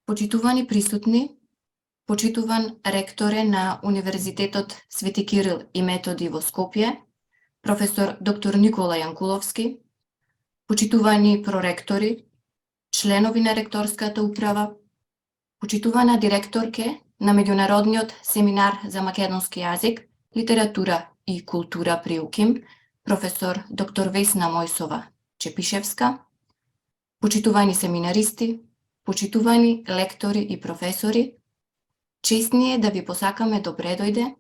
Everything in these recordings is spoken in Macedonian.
Почитувани присутни, почитуван ректоре на Универзитетот Свети Кирил и Методи во Скопје, професор доктор Никола Јанкуловски, почитувани проректори, членови на ректорската управа, почитувана директорке на Меѓународниот семинар за македонски јазик, литература и култура при УКИМ, професор доктор Весна Мојсова Чепишевска, почитувани семинаристи, почитувани лектори и професори, чест ни е да ви посакаме добре дојде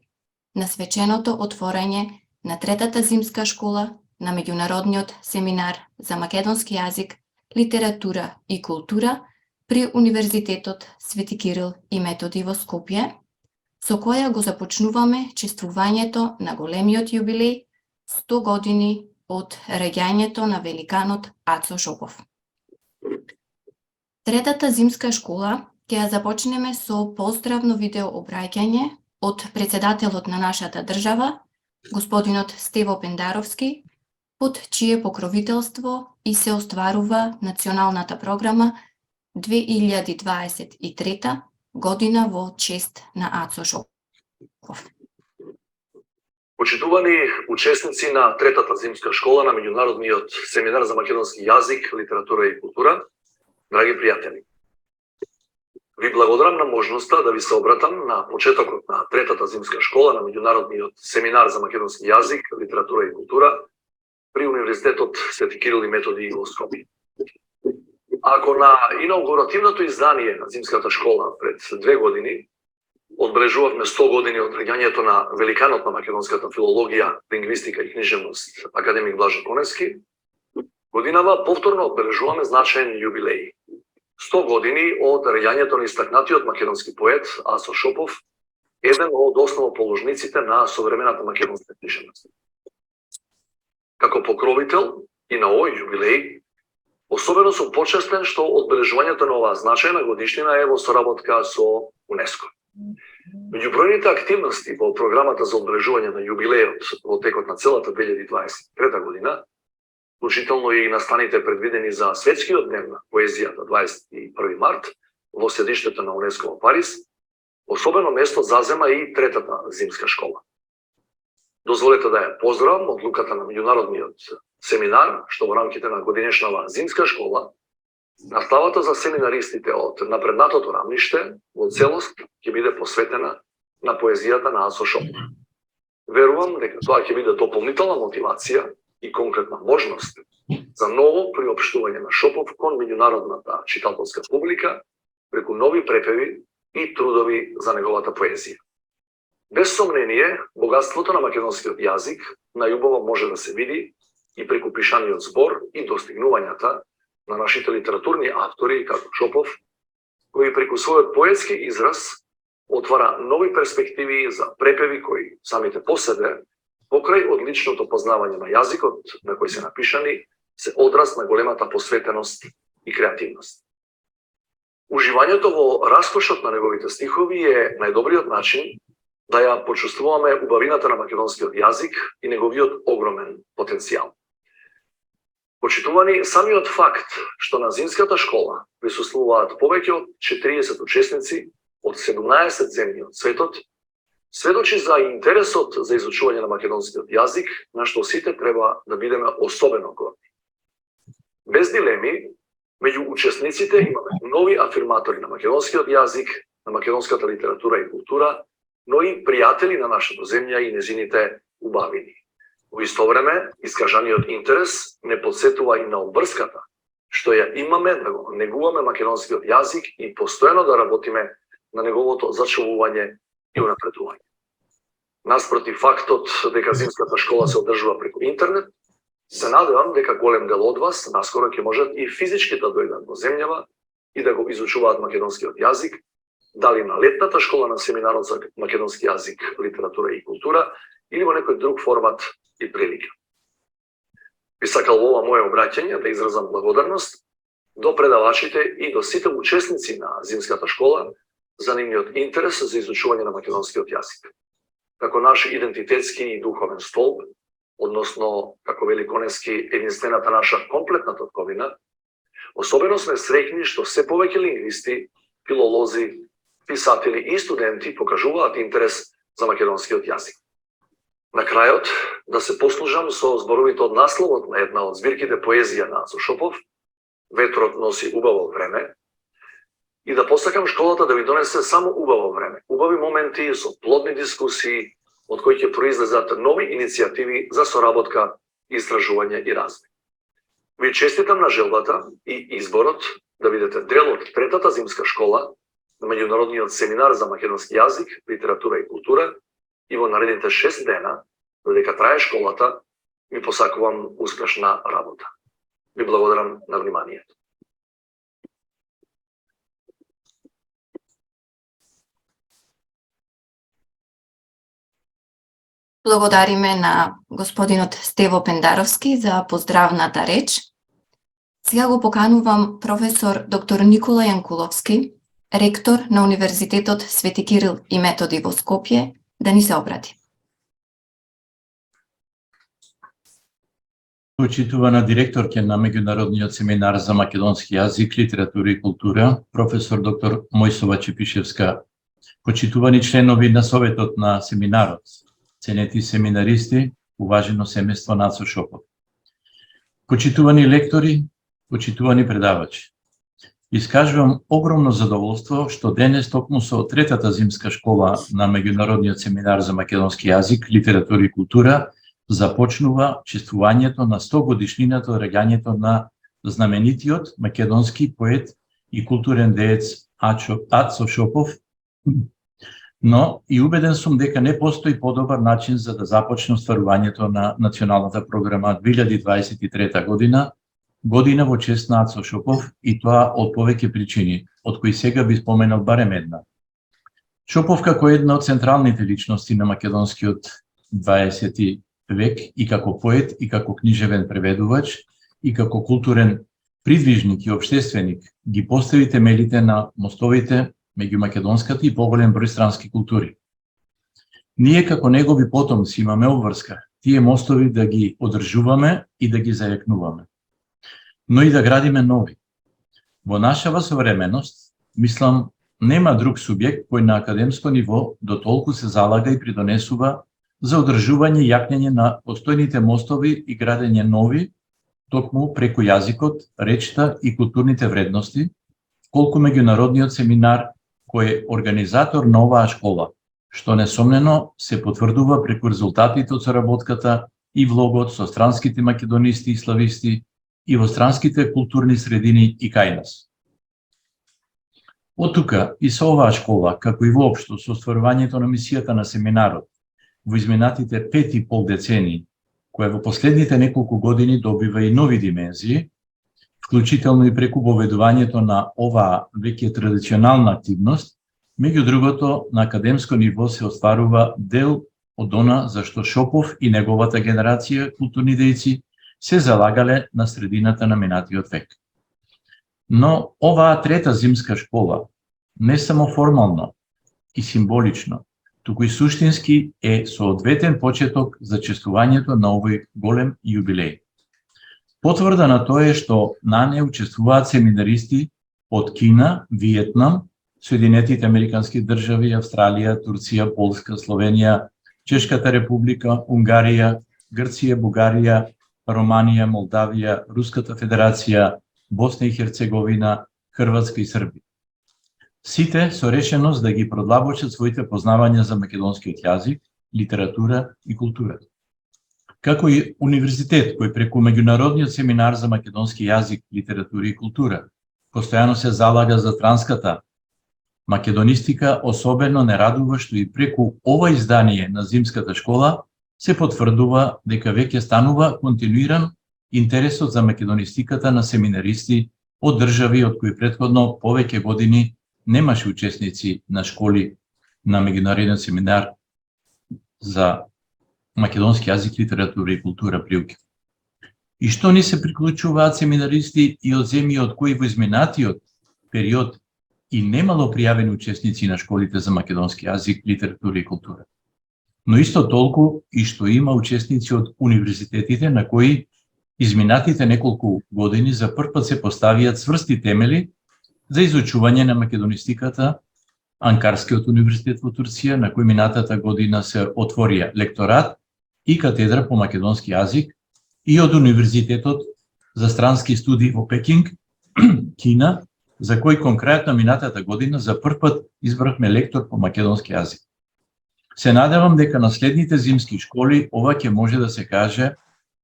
на свеченото отворање на третата зимска школа на Меѓународниот семинар за македонски јазик, литература и култура при Универзитетот Свети Кирил и Методи во Скопје, со која го започнуваме чествувањето на големиот јубилеј 100 години од раѓањето на великанот Ацо Шопов. Третата зимска школа ќе ја започнеме со поздравно видео обраќање од председателот на нашата држава, господинот Стево Пендаровски, под чие покровителство и се остварува националната програма 2023 година во чест на Ацо Шопов. Почитувани учесници на третата зимска школа на Меѓународниот семинар за македонски јазик, литература и култура, драги пријатели, ви благодарам на можноста да ви се обратам на почетокот на третата зимска школа на Меѓународниот семинар за македонски јазик, литература и култура при Универзитетот Свети Кирил и Методи во Скопје. Ако на инаугуративното издание на зимската школа пред 2 години одбележувавме 100 години од раѓањето на великанот на македонската филологија, лингвистика и книжевност академик Блажо Коневски, годинава повторно одбележуваме значаен јубилеј. 100 години од раѓањето на истакнатиот македонски поет Ацо Шопов, еден од основоположниците на современата македонска книжевност. Како покровител и на овој јубилеј, особено сум почестен што одбележувањето на оваа значајна годишнина е во соработка со УНЕСКО. Меѓу бројните активности во програмата за одбележување на јубилејот во текот на целата 2023 година, вклучително и настаните предвидени за Светскиот ден на поезијата 21 март во седиштето на УНЕСКО во Париз, особено место зазема и третата зимска школа. Дозволете да ја поздравам одлуката на Меѓународниот семинар, што во рамките на годинешнава зимска школа, наставата за семинаристите од напреднатото рамниште во целост ќе биде посветена на поезијата на Ацо Шопов. Верувам дека тоа ќе биде дополнителна мотивација и конкретна можност за ново приопштување на Шопов кон меѓународната читателска публика преку нови препеви и трудови за неговата поезија. Без сомнение, богатството на македонскиот јазик најубаво може да се види и преку пишаниот збор и достигнувањата на нашите литературни автори како Шопов, кои преку својот поетски израз отвара нови перспективи за препеви кои самите по себе, покрај одличното познавање на јазикот на кој се напишани, се одраз на големата посветеност и креативност. Уживањето во раскошот на неговите стихови е најдобриот начин да ја почувствуваме убавината на македонскиот јазик и неговиот огромен потенцијал. Почитувани, самиот факт што на зимската школа присуствуваат повеќе од 40 учесници од 17 земји од светот, сведочи за интересот за изучување на македонскиот јазик, на што сите треба да бидеме особено горди. Без дилеми, меѓу учесниците имаме нови афирматори на македонскиот јазик, на македонската литература и култура, но и пријатели на нашата земја и незините убавини. Во исто време, искажаниот интерес не подсетува и на обврската, што ја имаме да го негуваме македонскиот јазик и постојано да работиме на неговото зачувување и унапредување. Наспроти фактот дека зимската школа се одржува преку интернет, се надевам дека голем дел од вас наскоро ќе можат и физички да дојдат во земјава и да го изучуваат македонскиот јазик, дали на летната школа на семинарот за македонски јазик, литература и култура, или во некој друг формат и прилика. Би сакал во ова моје обраќање да изразам благодарност до предавачите и до сите учесници на зимската школа за нивниот интерес за изучување на македонскиот јазик. Како наш идентитетски и духовен столб, односно, како вели Коневски, единствената наша комплетна татковина, особено сме среќни што се повеќе лингвисти филолози, писатели и студенти покажуваат интерес за македонскиот јазик. На крајот, да се послужам со зборовите од насловот на една од збирките поезија на Ацо Шопов, "Ветрот носи убаво време", и да посакам школата да ви донесе само убаво време, убави моменти со плодни дискусии, од кои ќе произлезат нови иницијативи за соработка, истражување и развој. Ви честитам на желбата и изборот да бидете дел од третата зимска школа на меѓународниот семинар за македонски јазик, литература и култура, и во наредните 6 дена, додека трае школата, ви посакувам успешна работа. Ви благодарам на вниманието. Благодариме на господинот Стево Пендаровски за поздравната реч. Сега го поканувам професор доктор Никола Јанкуловски, ректор на Универзитетот Свети Кирил и Методи во Скопје, да ни се обрати. Почитувана директорке на Меѓународниот семинар за македонски јазик, литература и култура, професор доктор Мојсова Чепишевска, почитувани членови на Советот на семинарот, ценети семинаристи, уважено семејство на Ацо Шопов, почитувани лектори, почитувани предавачи. Искажувам огромно задоволство што денес токму со третата зимска школа на Меѓународниот семинар за македонски јазик, литература и култура започнува чествувањето на 100 годишнината од раѓањето на знаменитиот македонски поет и културен деец Ацо Шопов, но и убеден сум дека не постои подобар начин за да започне остварувањето на националната програма 2023 година, година во чест на Ацо Шопов, и тоа од повеќе причини, од кои сега би споменал барем една. Шопов како една од централните личности на македонскиот 20 век и како поет, и како книжевен преведувач, и како културен придвижник и обштественик ги постави темелите на мостовите меѓу македонската и поголем број странски култури. Ние како негови потомци имаме обврска тие мостови да ги одржуваме и да ги зајакнуваме, но и да градиме нови. Во нашава современост, мислам, нема друг субјект кој на академско ниво дотолку се залага и придонесува за одржување и јакнење на постојните мостови и градење нови, токму преку јазикот, речта и културните вредности, колку меѓународниот семинар кој е организатор на оваа школа, што несомнено се потврдува преку резултатите од соработката и влогот со странските македонисти и слависти и во странските културни средини и кај нас. Од тука и со оваа школа, како и воопшто со остварувањето на мисијата на семинарот во изминатите 5,5 децении, која во последните неколку години добива и нови димензии, вклучително и преку воведувањето на оваа веќе традиционална активност, меѓу другото на академско ниво се остварува дел од она за што Шопов и неговата генерација културни дејци се залагале на средината на минатиот век. Но оваа трета зимска школа не само формално и символично, туку и суштински е соодветен почеток за чествувањето на овој голем јубилеј. Потврда на тоа е што на неа учествуваат семинаристи од Кина, Виетнам, Соединетите Американски држави, Австралија, Турција, Полска, Словенија, Чешката република, Унгарија, Грција, Бугарија, Романија, Молдавија, Руската федерација, Босна и Херцеговина, Хрватска и Србија. Сите со решеност да ги продлабочат своите познавања за македонскиот јазик, литература и култура. Како и универзитет кој преку Меѓународниот семинар за македонски јазик, литература и култура постојано се залага за транската македонистика, особено не радува што и преку ова издание на зимската школа се потврдува дека веќе станува континуиран интересот за македонистиката на семинаристи од држави од кои претходно повеќе години немаше учесници на школи на Меѓународниот семинар за македонски јазик, литература и култура при УКИ. И што ни се приклучуваат семинаристи и од земји од кои во изминатиот период и немало пријавени учесници на школите за македонски јазик, литература и култура. Но исто толку и што има учесници од универзитетите на кои изминатите неколку години за прв пат се поставијат цврсти темели за изучување на македонистиката, Анкарскиот универзитет во Турција, на кој минатата година се отворија лекторат и катедра по македонски јазик, и од Универзитетот за странски студии во Пекинг, Кина, за кој конкретно минатата година за прв пат избрахме лектор по македонски јазик. Се надевам дека на следните зимски школи ова ќе може да се каже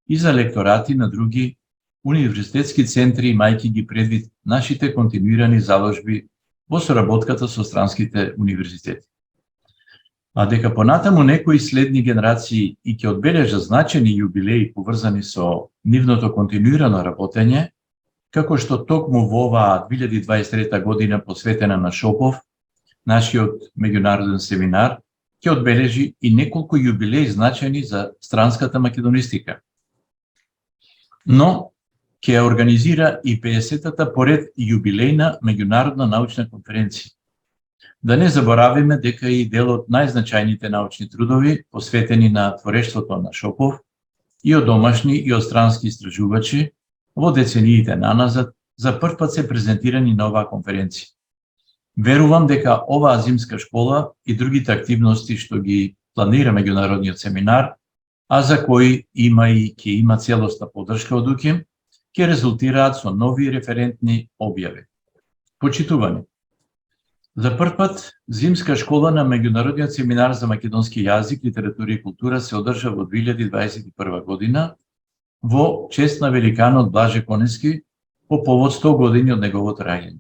и за лекторати на други универзитетски центри, имајќи ги предвид нашите континуирани заложби во соработката со странските универзитети. А дека понатаму некои следни генерации и ќе одбележат значени јубилеи поврзани со нивното континуирано работење, како што токму во оваа 2023 година посветена на Шопов, нашиот меѓународен семинар, ќе одбележи и неколку јубилеи значени за странската македонистика. Но ќе организира и 50-та поред јубилејна меѓународна научна конференција. Да не заборавиме дека и дел од најзначајните научни трудови посветени на творештвото на Шопов и од домашни и од странски истражувачи во децениите наназад за прв пат се презентирани на оваа конференција. Верувам дека оваа зимска школа и другите активности што ги планира меѓународниот семинар, а за кои има и ќе има целосна поддршка од УКИМ, ќе резултираат со нови референтни објави. Почитувани. За прв пат зимска школа на меѓународниот семинар за македонски јазик, литература и култура се одржа во 2021 година во чест на великанот Блаже Конески по повод 100 години од неговото раѓање.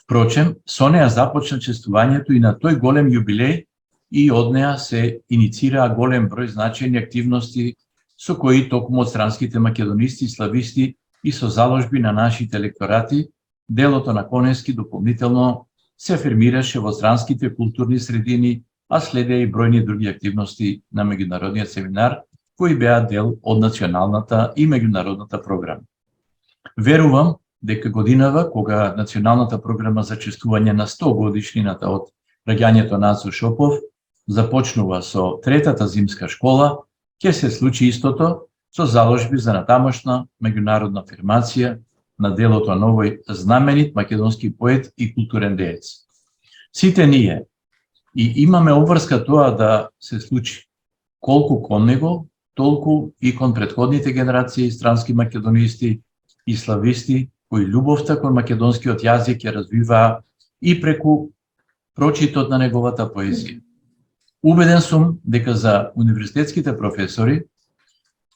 Впрочем, со неа започна чествувањето и на тој голем јубилеј и од неа се иницираа голем број значајни активности со кои токму од странските македонисти, слависти и со заложби на нашите лекторати, делото на Конески дополнително се афирмираше во странските културни средини, а следеа и бројни други активности на меѓународниот семинар, кои беа дел од националната и меѓународната програма. Верувам дека годинава, кога националната програма за чествување на 100 годишнината од раѓањето на Ацо Шопов започнува со третата зимска школа, ќе се случи истото со заложби за натамошна меѓународна афирмација на делото на овој знаменит македонски поет и културен деец. Сите ние и имаме обврска тоа да се случи, колку кон него, толку и кон претходните генерации странски македонисти и слависти, кои љубовта кон македонскиот јазик ја развиваа и преку прочитот на неговата поезија. Убеден сум дека за универзитетските професори,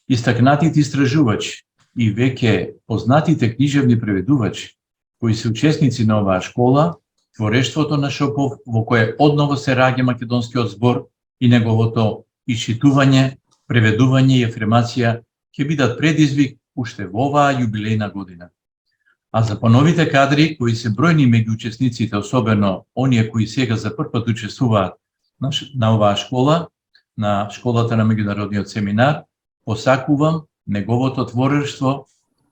истакнатите истражувачи и веќе познатите книжевни преведувачи, кои се учесници на оваа школа, творештвото на Шопов, во кое одново се раѓа македонскиот збор и неговото исчитување, преведување и афирмација, ќе бидат предизвик уште во оваа јубилејна година. А за поновите кадри, кои се бројни меѓу учесниците, особено оние кои сега за прв пат учествуваат на оваа школа, на школата на меѓународниот семинар, посакувам неговото творештво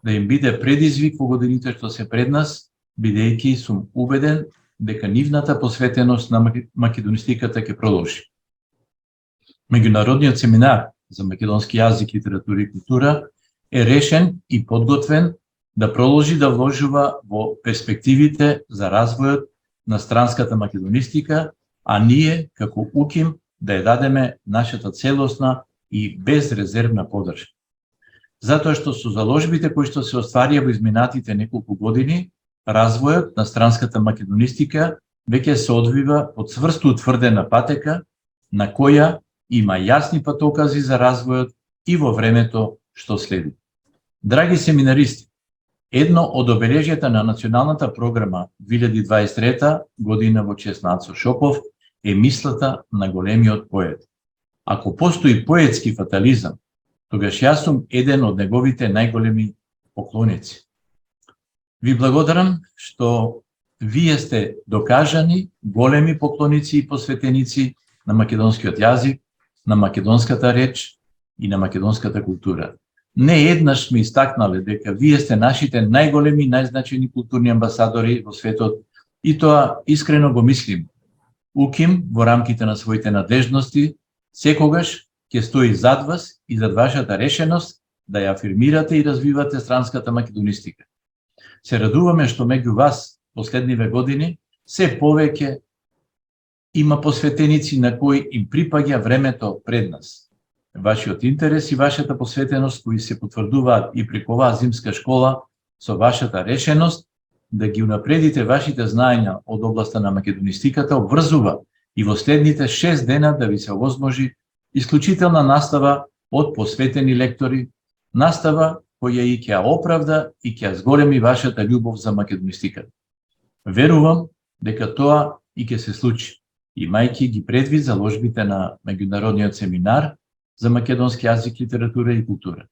да им биде предизвик во годините што се пред нас, бидејќи сум убеден дека нивната посветеност на македонистиката ќе продолжи. Меѓународниот семинар за македонски јазик, литература и култура е решен и подготвен да продолжи да вложува во перспективите за развојот на странската македонистика, а ние, како УКИМ, да ја дадеме нашата целосна и безрезервна поддршка. Затоа што со заложбите кои што се остварија во изминатите неколку години, развојот на странската македонистика веќе се одвива под цврсто утврдена патека, на која има јасни патокази за развојот и во времето што следи. Драги семинаристи, едно од обележјата на националната програма 2023 година во чест на Ацо Шопов е мислата на големиот поет. Ако постои поетски фатализам, тогаш јас сум еден од неговите најголеми поклоници. Ви благодарам што вие сте докажани големи поклоници и посветеници на македонскиот јазик, на македонската реч и на македонската култура. Не еднаш сме истакнале дека вие сте нашите најголеми и најзначајни културни амбасадори во светот и тоа искрено го мислим. УКИМ во рамките на своите надежности секогаш ќе стои зад вас и зад вашата решеност да ја афирмирате и развивате странската македонистика. Се радуваме што меѓу вас последниве години, се повеќе има посветеници на кои им припаѓа времето пред нас. Вашиот интерес и вашата посветеност кои се потврдуваат и преку оваа зимска школа со вашата решеност да ги унапредите вашите знаења од областа на македонистиката обврзува и во следните 6 дена да ви се овозможи исклучителна настава од посветени лектори, настава која и ќе оправда и ќе зголеми вашата љубов за македонистиката. Верувам дека тоа и ќе се случи, имајќи ги предвид заложбите на меѓународниот семинар за македонски јазик, литература и култура.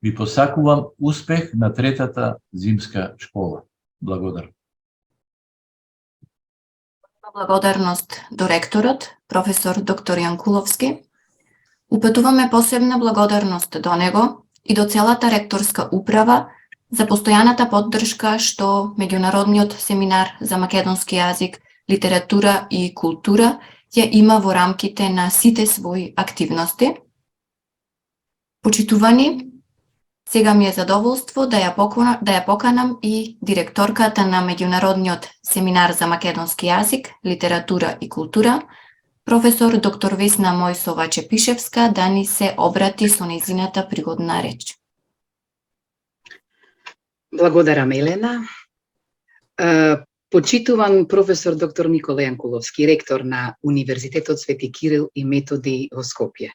Ви посакувам успех на третата зимска школа. Благодарам. Благодарност до ректорот, професор доктор Јанкуловски. Упатуваме посебна благодарност до него и до целата ректорска управа за постојаната поддршка што Меѓународниот семинар за македонски јазик, литература и култура ја има во рамките на сите своји активности. Почитувани, сега ми е задоволство да ја поканам и директорката на Меѓународниот семинар за македонски јазик, литература и култура, професор доктор Весна Мојсова Чепишевска, да ни се обрати со нејзината пригодна реч. Благодарам, Елена. Почитуван професор доктор Никола Јанкуловски, ректор на Универзитетот Свети Кирил и Методи во Скопје.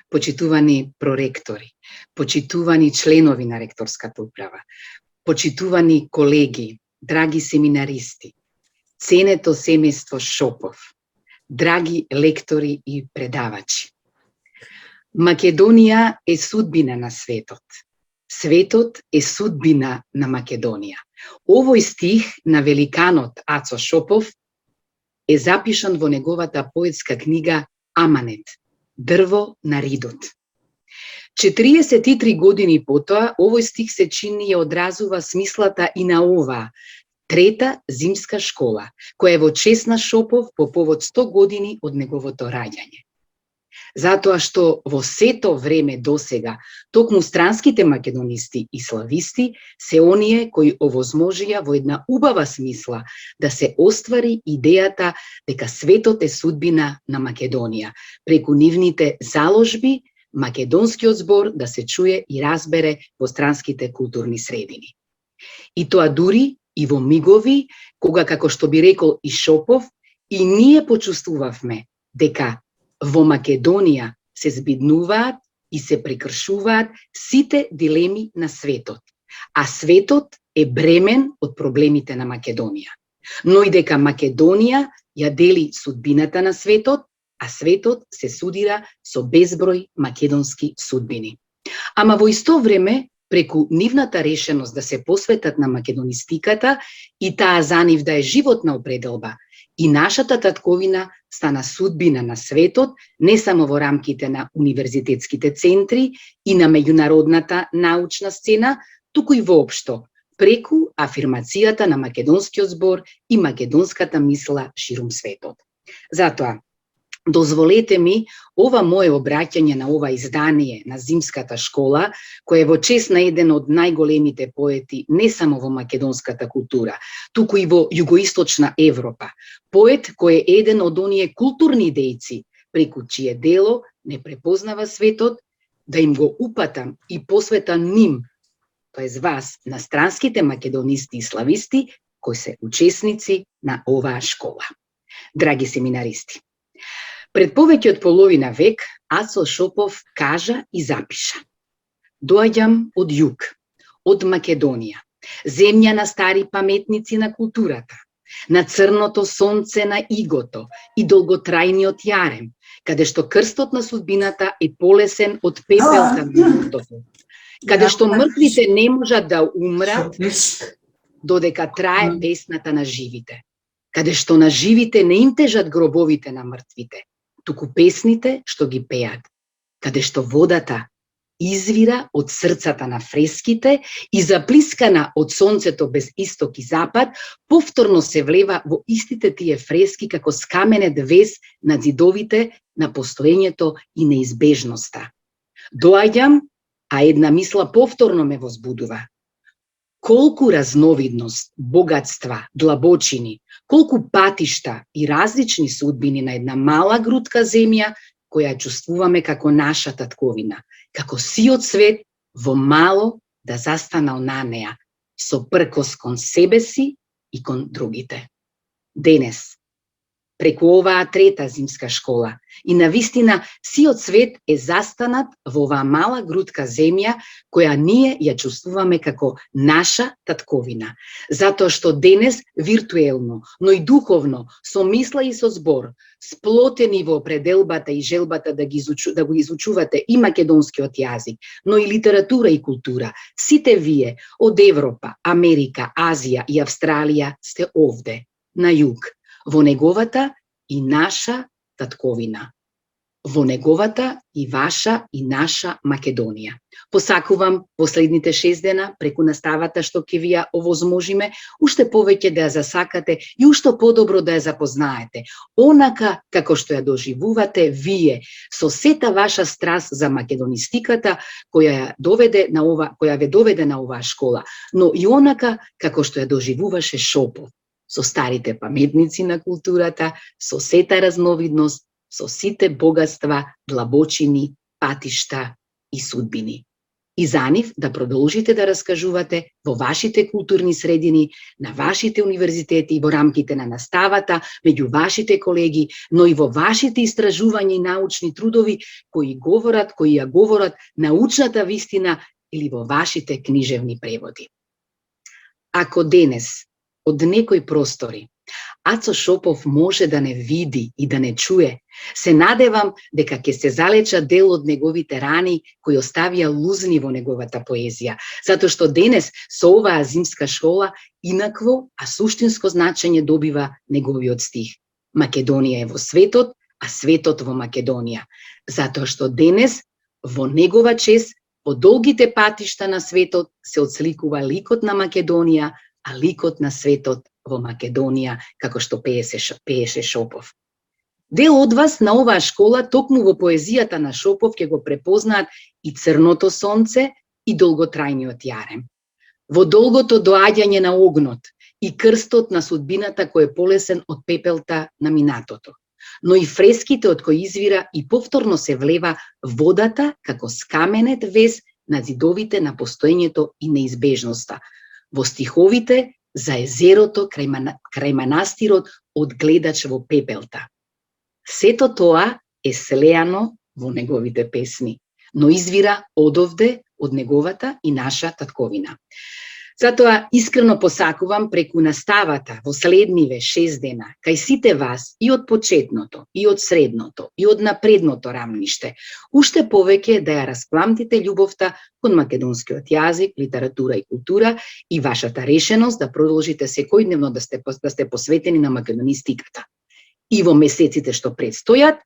Почитувани проректори, почитувани членови на ректорската управа, почитувани колеги, драги семинаристи, ценето семејство Шопов, драги лектори и предавачи. Македонија е судбина на светот. Светот е судбина на Македонија. Овој стих на великанот Ацо Шопов е запишан во неговата поетска книга Аманет, дрво на ридот. 43 години потоа, овој стих се чини ја одразува смислата и на оваа трета зимска школа, која е во чест на Шопов по повод 100 години од неговото раѓање. Затоа што во сето време досега, токму странските македонисти и слависти се оние кои овозможија во една убава смисла да се оствари идејата дека светот е судбина на Македонија, преку нивните заложби, македонскиот збор да се чуе и разбере во странските културни средини. И тоа дури и во мигови, кога, како што би рекол и Шопов, и ние почувствувавме дека во Македонија се збиднуваат и се прекршуваат сите дилеми на светот, а светот е бремен од проблемите на Македонија. Но и дека Македонија ја дели судбината на светот, а светот се судира со безброј македонски судбини. Ама во исто време, преку нивната решеност да се посветат на македонистиката и таа за нив да е животна определба, и нашата татковина стана судбина на светот, не само во рамките на универзитетските центри и на меѓународната научна сцена, туку и воопшто, преку афирмацијата на македонскиот збор и македонската мисла ширум светот. Затоа, дозволете ми ова мое обраќање на ова издание на Зимската школа, кој е во чест на еден од најголемите поети не само во македонската култура, туку и во југоисточна Европа. Поет кој е еден од оние културни дејци преку чие дело не препознава светот, да им го упатам и посветам ним, тоест вас, на странските македонисти и слависти, кои се учесници на оваа школа. Драги семинаристи, пред повеќе од половина век Ацо Шопов кажа и запиша: доаѓам од југ, од Македонија, земја на стари паметници на културата, на црното сонце на игото и долготрајниот јарем, каде што крстот на судбината е полесен од пепелта на мортото, каде што мртвите не можат да умрат додека трае песната на живите, каде што на живите не им тежат гробовите на мртвите, туку песните што ги пеат, каде што водата извира од срцата на фреските и заплискана од сонцето без исток и запад, повторно се влева во истите тие фрески како скаменет вес на зидовите на постоењето и неизбежноста. Доаѓам, а една мисла повторно ме возбудува. колку разновидност, богатства, длабочини, колку патишта и различни судбини на една мала грудка земја која ја чувствуваме како наша татковина, како сиот свет во мало да застанал на неа, со пркос кон себе си и кон другите. Денес, преку оваа трета зимска школа, и навистина сиот свет е застанат во оваа мала грудка земја која ние ја чувствуваме како наша татковина. Затоа што денес виртуелно, но и духовно, со мисла и со збор, сплотени во пределбата и желбата да го изучувате и македонскиот јазик, но и литература и култура, сите вие од Европа, Америка, Азија и Австралија сте овде, на југ, во неговата и наша татковина, во неговата и ваша и наша Македонија. Посакувам последните 6 дена, преку наставата што ќе ви ја овозможиме, уште повеќе да ја засакате и уште подобро да ја запознаете, онака како што ја доживувате вие, со сета ваша страст за македонистиката која ве доведе на оваа школа, но и онака како што ја доживуваше Шопов, со старите паметници на културата, со сета разновидност, со сите богатства, длабочини, патишта и судбини. И за нив да продолжите да раскажувате во вашите културни средини, на вашите универзитети, во рамките на наставата, меѓу вашите колеги, но и во вашите истражувања и научни трудови кои ја говорат научната вистина или во вашите книжевни преводи. Ако денес од некои простори Ацо Шопов може да не види и да не чуе, се надевам дека ќе се залеча дел од неговите рани кои оставија лузни во неговата поезија, затоа што денес со оваа зимска школа инакво, а суштинско значење добива неговиот стих. Македонија е во светот, а светот во Македонија, затоа што денес во негова чест по долгите патишта на светот се отсликува ликот на Македонија, а ликот на светот во Македонија, како што пееше Шопов. Дел од вас на оваа школа токму во поезијата на Шопов ќе го препознаат и црното сонце и долготрајниот јарем. Во долгото доаѓање на огнот и крстот на судбината кој е полесен од пепелта на минатото, но и фреските од кои извира и повторно се влева водата како скаменет вез на зидовите на постоењето и неизбежноста, во стиховите за езерото крај манастирот од гледач во пепелта. Сето тоа е слеано во неговите песни, но извира одовде од неговата и наша татковина. Затоа искрено посакувам преку наставата во следниве 6 дена кај сите вас и од почетното, и од средното, и од напредното рамниште, уште повеќе да ја распламтите љубовта кон македонскиот јазик, литература и култура и вашата решеност да продолжите секојдневно да сте посветени на македонистиката. И во месеците што предстојат,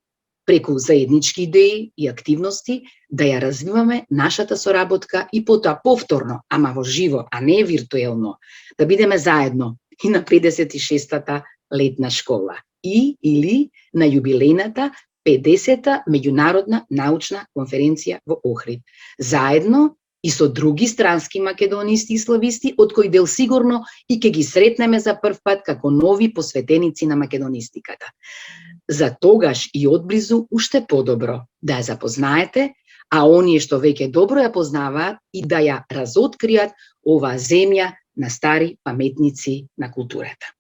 преку заеднички идеи и активности, да ја развиваме нашата соработка и потоа повторно, ама во живо, а не виртуелно, да бидеме заедно и на 56-та летна школа или на јубилејната 50-та меѓународна научна конференција во Охрид. Заедно и со други странски македонисти и слависти, од кои дел сигурно и ќе ги сретнеме за прв пат како нови посветеници на македонистиката. За тогаш и одблизу уште подобро да ја запознаете, а оние што веќе добро ја познаваат и да ја разоткријат оваа земја на стари паметници на културата.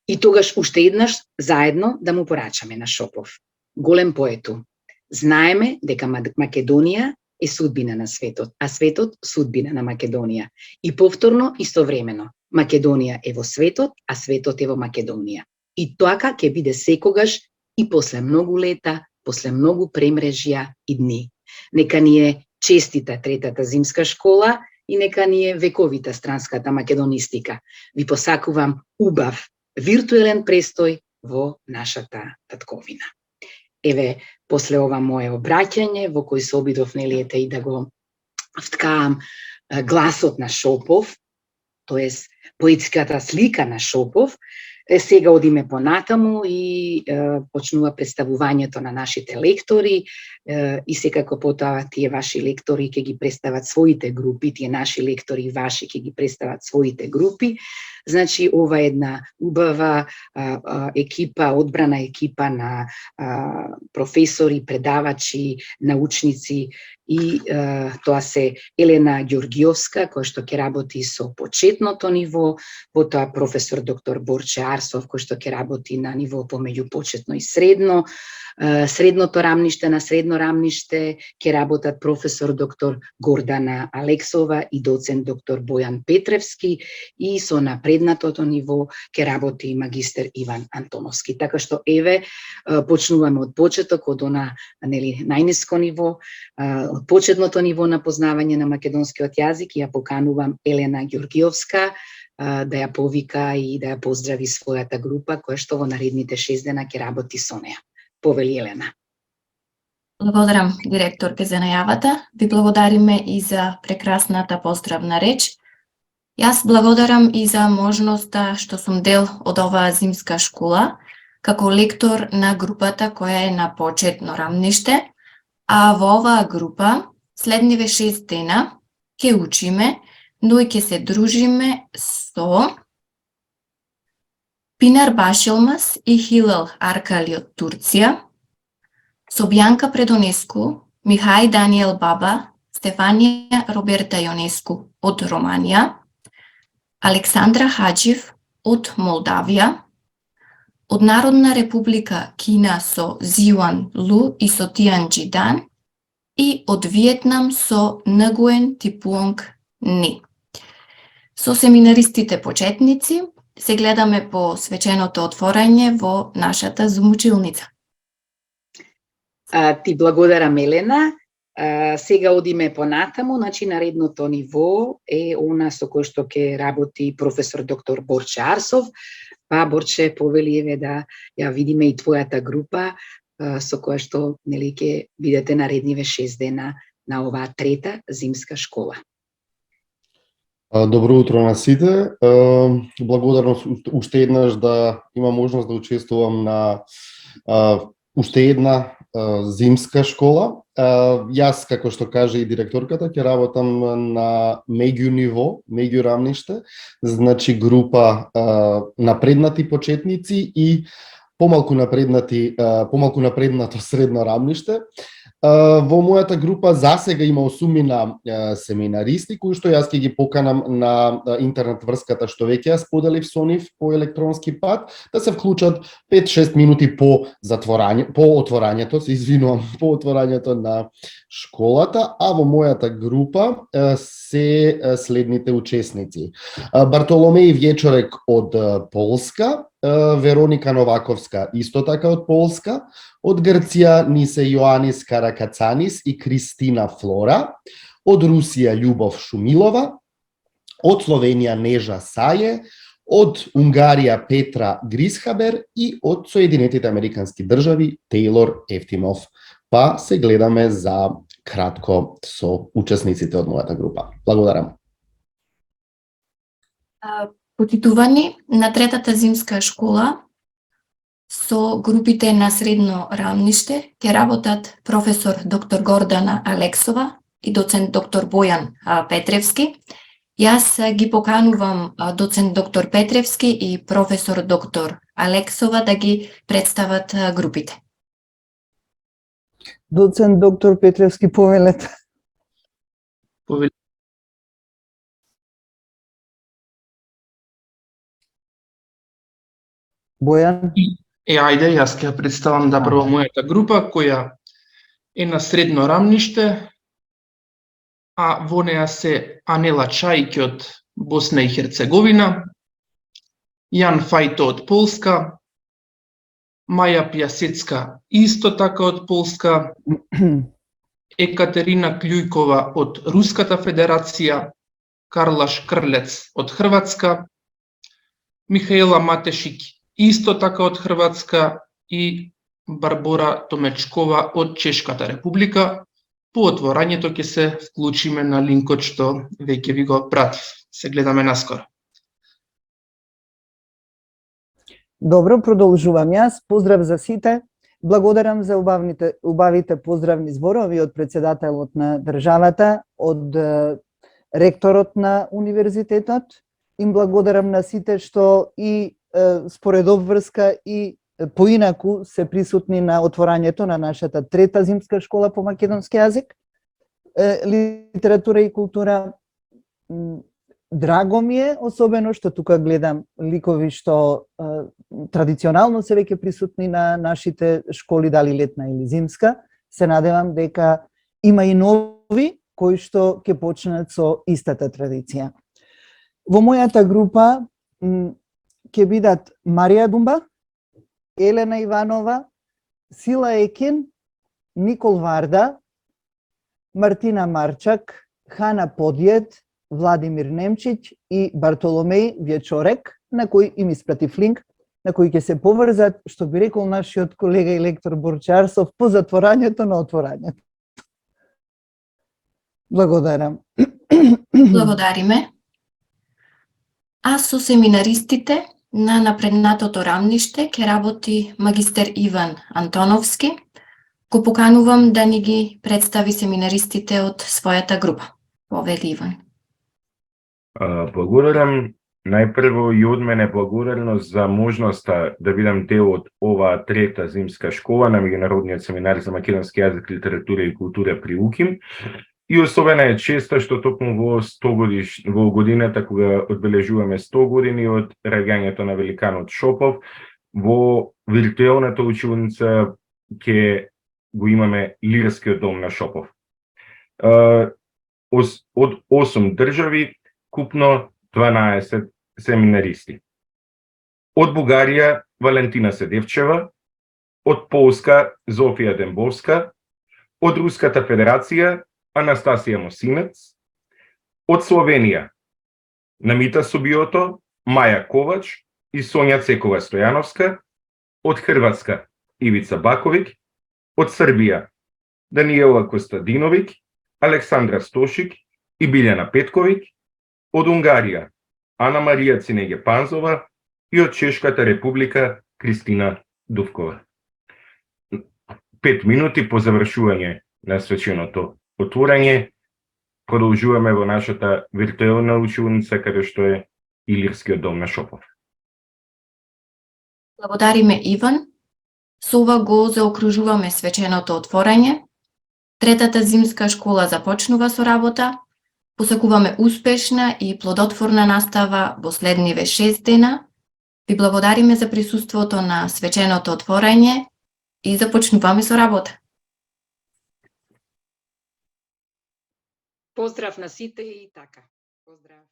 И тогаш уште еднаш заедно да му порачаме на Шопов, голем поету. Знаеме дека Македонија е судбина на светот, а светот судбина на Македонија. И повторно истовремено, Македонија е во светот, а светот е во Македонија. И така ќе биде секогаш и после многу лета, после многу премрежја и дни. Нека ни е честита третата зимска школа и нека ни е вековита странската македонистика. Ви посакувам убав, виртуелен престој во нашата татковина. Еве, после ова мое обраќање, во кој се обидов нелиете и да го вткаам гласот на Шопов, тоест поетската слика на Шопов, Сега одиме понатаму и почнува представувањето на нашите лектори и секако потоа тие ваши лектори ќе ги представат своите групи, тие наши лектори ваши ќе ги представат своите групи. Значи, ова е една убава екипа, одбрана екипа на професори, предавачи, научници и тоа се Елена Ѓорѓиовска, која што ќе работи со почетното ниво, потоа професор доктор Борче Арсов, кој што ќе работи на ниво помеѓу почетно и средно, средното рамниште, на средно рамниште ќе работат професор доктор Гордана Алексова и доцент доктор Бојан Петревски и со напреднатото ниво ќе работи магистер Иван Антоновски. Така што еве почнуваме од почеток, од она најниско ниво, од почетното ниво на познавање на македонскиот јазик. Ја поканувам Елена Ѓорѓиовска да ја повика и да ја поздрави својата група која што во наредните 6 дена ќе работи со неа. Повели Елена. Благодарам, директорке, за најавата. Ви благодариме и за прекрасната поздравна реч. Јас благодарам и за можноста што сум дел од оваа зимска школа, како лектор на групата која е на почетно рамниште, а во оваа група следниве 6 дена ќе учиме, но и ќе се дружиме со Пинар Башилмас и Хилал Аркали од Турција, со Бјанка Предонеску, Михај Даниел Баба, Стефанија Роберта Јонеску од Романија, Александра Хаджив од Молдавија, од Народна република Кина со Зиуан Лу и со Тиан Джидан и од Виетнам со Нгуен Типуонг Ни. Со семинаристите почетници се гледаме по свеченото отворање во нашата зумучилница. Ти благодарам, Елена. Сега одиме понатаму, значи наредното ниво е она со кој што ќе работи професор доктор Борче Арсов. Па, Борче, повели еве да ја видиме и твојата група со која што нели ќе бидете наредниве 6 дена на оваа трета зимска школа. Добро утро на сите. Благодарност уште еднаш да имам можност да учествувам на уште една зимска школа. Јас, како што каже и директорката, ќе работам на меѓу ниво, меѓу рамниште, значи група напреднати почетници и помалку напреднато средно рамниште. Во мојата група засега има 8 семинаристи, кои што јас ќе ги поканам на интернет врската што веќе ја споделив со нив по електронски пат, да се вклучат 5-6 минути по отворањето на школата, а во мојата група се следните учесници. Бартоломеј Вјечорек од Полска, Вероника Новаковска исто така од Полска, од Грција ни се Јоанис Каракацанис и Кристина Флора, од Русија Љубов Шумилова, од Словенија Нежа Саје, од Унгарија Петра Грисхабер и од Соединетите Американски држави Тейлор Ефтимов. Па се гледаме за кратко со учесниците од мојата група. Благодарам. Почитувани на третата зимска школа со групите на средно рамниште ќе работат професор доктор Гордана Алексова и доцент доктор Бојан Петревски. Јас ги поканувам доцент доктор Петревски и професор доктор Алексова да ги представат групите. Доцент доктор Петревски, повелете. Бојан? Ајде, јас ќе ја представам да прво мојата група, која е на средно рамниште, а во неа се Анела Чајки од Босна и Херцеговина, Јан Фајто од Полска, Маја Пјасецка исто така од Полска, Екатерина Клјујкова од Руската Федерација, Карла Шкрлец од Хрватска, Михаела Матешик исто така од Хрватска и Барбора Томечкова од Чешката република. По отворањето ќе се вклучиме на линкот што веќе ви го пратив. Се гледаме наскоро. Добро, продолжувам јас. Поздрав за сите. Благодарам за убавите поздравни зборови од председателот на државата, од ректорот на универзитетот. Им благодарам на сите што и според обврска и поинаку се присутни на отворањето на нашата трета зимска школа по македонски јазик, литература и култура. Драго ми е, особено што тука гледам ликови што традиционално се веќе присутни на нашите школи, дали летна или зимска. Се надевам дека има и нови кои што ќе почнат со истата традиција. Во мојата група ќе бидат Марија Думба, Елена Иванова, Сила Екин, Никол Варда, Мартина Марчак, Хана Подјед, Владимир Немчиć и Бартоломеј Вјечорек, на кој им испратив линк, на кој ќе се поврзат, што би рекол нашиот колега и лектор Борчарсов, по затворањето на отворањето. Благодарам. Благодариме. А со семинаристите на напреднатото рамниште ќе работи магистер Иван Антоновски. Го поканувам да ни ги представи семинаристите од својата група. Повели Иван. Благодарам. Најпрво и од мене благодарност за можноста да бидам дел од оваа трета зимска школа на Меѓународниот семинар за македонски јазик, литература и култура при УКИМ. И особена е честа што токму во годината кога одбележуваме 100 години од раѓањето на великанот Шопов, во виртуелната училница ќе го имаме Лирскиот дом на Шопов. Од 8 држави, купно 12 семинаристи. Од Бугарија Валентина Седевчева, од Полска Зофија Дембовска, од Руската Федерација Анастасија Мосинец, од Словенија Намита Субиото, Маја Ковач и Сонја Цекова Стојановска, од Хрватска Ивица Баковик, од Србија Даниела Костадиновик, Александра Стошик и Билјана Петковик, од Унгарија Ана Марија Цинеге Панзова и од Чешката република Кристина Дувкова. 5 минути по завршување на свеченото отворање продолжуваме во нашата виртуелна училница каде што е Илирскиот дом на Шопов. Благодариме Иван. Со ова го заокружуваме свеченото отворање. Третата зимска школа започнува со работа. Посакуваме успешна и плодотворна настава во следниве 6 дена. Ви благодариме за присуството на свеченото отворање и започнуваме со работа. Поздрав на сите и така. Поздрав.